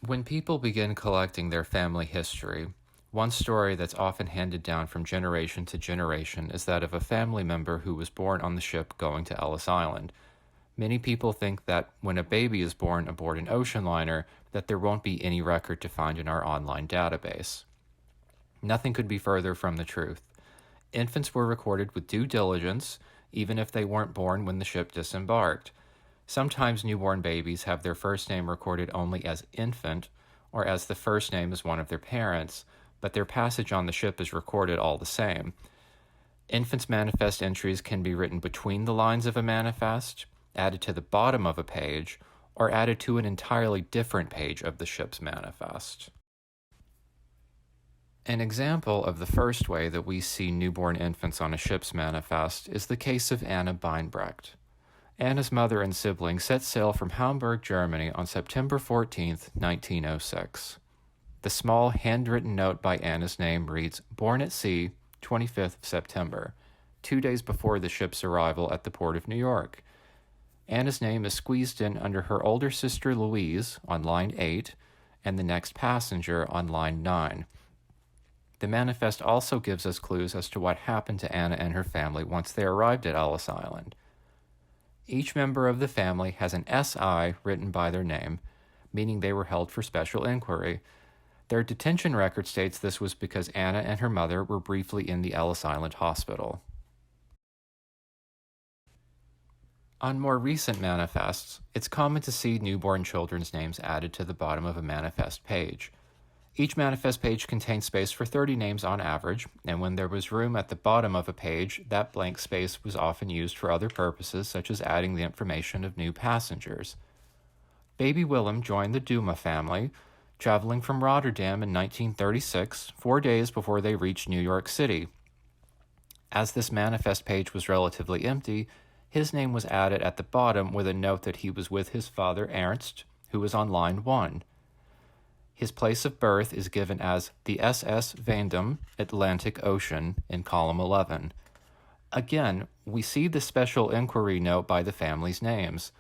When people begin collecting their family history, one story that's often handed down from generation to generation is that of a family member who was born on the ship going to Ellis Island. Many people think that when a baby is born aboard an ocean liner, that there won't be any record to find in our online database. Nothing could be further from the truth. Infants were recorded with due diligence, even if they weren't born when the ship disembarked. Sometimes newborn babies have their first name recorded only as infant, or as the first name as one of their parents, but their passage on the ship is recorded all the same. Infants' manifest entries can be written between the lines of a manifest, added to the bottom of a page, or added to an entirely different page of the ship's manifest. An example of the first way that we see newborn infants on a ship's manifest is the case of Anna Beambrecht. Anna's mother and siblings set sail from Hamburg, Germany on September 14, 1906. The small handwritten note by Anna's name reads, "Born at sea, 25th September, 2 days before the ship's arrival at the port of New York." Anna's name is squeezed in under her older sister Louise on line 8 and the next passenger on line 9. The manifest also gives us clues as to what happened to Anna and her family once they arrived at Ellis Island. Each member of the family has an SI written by their name, meaning they were held for special inquiry. Their detention record states this was because Anna and her mother were briefly in the Ellis Island hospital. On more recent manifests, it's common to see newborn children's names added to the bottom of a manifest page. Each manifest page contains space for 30 names on average, and when there was room at the bottom of a page, that blank space was often used for other purposes, such as adding the information of new passengers. Baby Willem joined the Duma family, traveling from Rotterdam in 1936, 4 days before they reached New York City. As this manifest page was relatively empty, his name was added at the bottom with a note that he was with his father Ernst, who was on line 1. His place of birth is given as the SS Veendam, Atlantic Ocean, in column 11. Again, we see the special inquiry note by the family's names.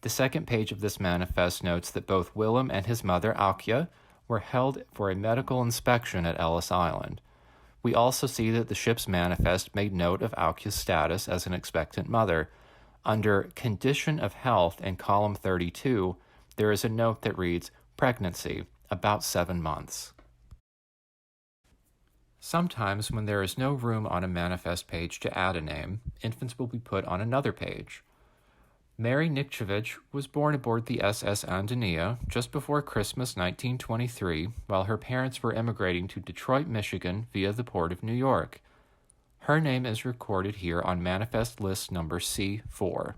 The second page of this manifest notes that both Willem and his mother Aukje were held for a medical inspection at Ellis Island. We also see that the ship's manifest made note of Aukje's status as an expectant mother. Under condition of health in column 32, there is a note that reads, "Pregnancy, about 7 months." Sometimes, when there is no room on a manifest page to add a name, infants will be put on another page. Mary Nikchevich was born aboard the SS Andania just before Christmas 1923, while her parents were emigrating to Detroit, Michigan via the port of New York. Her name is recorded here on manifest list number C4.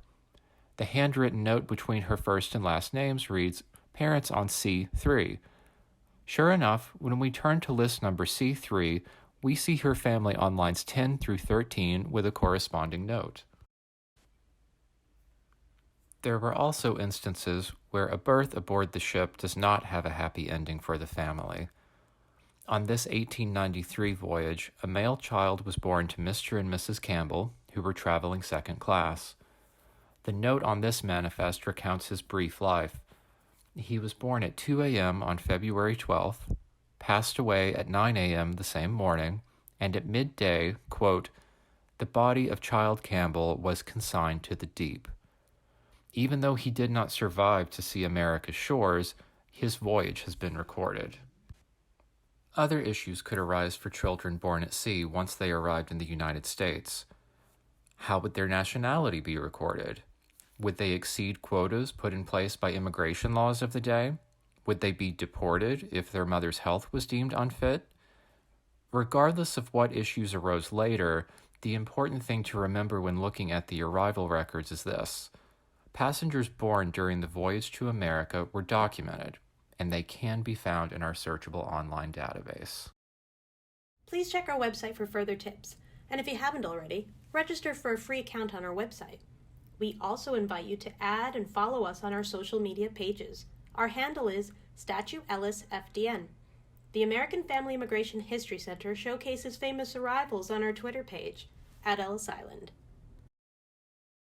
The handwritten note between her first and last names reads, "Parents on C3." Sure enough, when we turn to list number C3, we see her family on lines 10 through 13 with a corresponding note. There were also instances where a birth aboard the ship does not have a happy ending for the family. On this 1893 voyage, a male child was born to Mr. and Mrs. Campbell, who were traveling second class. The note on this manifest recounts his brief life. He was born at 2 a.m. on February 12th, passed away at 9 a.m. the same morning, and at midday, quote, "The body of child Campbell was consigned to the deep." Even though he did not survive to see America's shores, his voyage has been recorded. Other issues could arise for children born at sea once they arrived in the United States. How would their nationality be recorded? Would they exceed quotas put in place by immigration laws of the day? Would they be deported if their mother's health was deemed unfit? Regardless of what issues arose later, the important thing to remember when looking at the arrival records is this. Passengers born during the voyage to America were documented, and they can be found in our searchable online database. Please check our website for further tips, and if you haven't already, register for a free account on our website. We also invite you to add and follow us on our social media pages. Our handle is Statue-Ellis FDN. The American Family Immigration History Center showcases famous arrivals on our Twitter page, @Ellis Island.